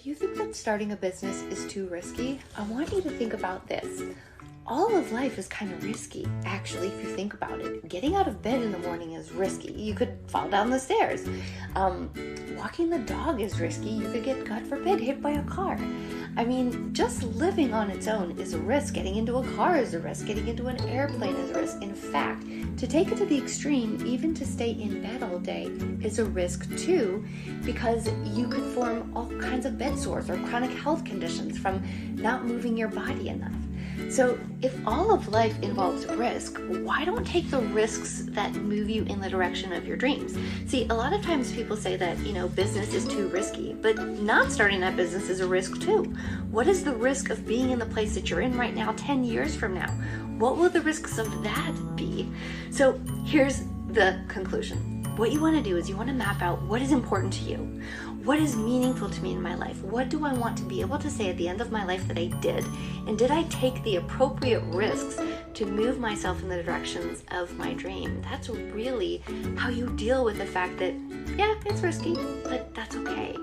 If you think that starting a business is too risky, I want you to think about this. All of life is kind of risky, actually, if you think about it. Getting out of bed in the morning is risky. You could fall down the stairs. Walking the dog is risky. You could get, God forbid, hit by a car. I mean, just living on its own is a risk. Getting into a car is a risk. Getting into an airplane is a risk. In fact, to take it to the extreme, even to stay in bed all day is a risk too, because you could form all kinds of bed sores or chronic health conditions from not moving your body enough. So if all of life involves risk, why don't take the risks that move you in the direction of your dreams? See, a lot of times people say that, business is too risky, but not starting that business is a risk too. What is the risk of being in the place that you're in right now 10 years from now? What will the risks of that be? So here's the conclusion. What you want to do is you want to map out what is important to you. What is meaningful to me in my life? What do I want to be able to say at the end of my life that I did? And did I take the appropriate risks to move myself in the directions of my dream? That's really how you deal with the fact that, yeah, it's risky, but that's okay.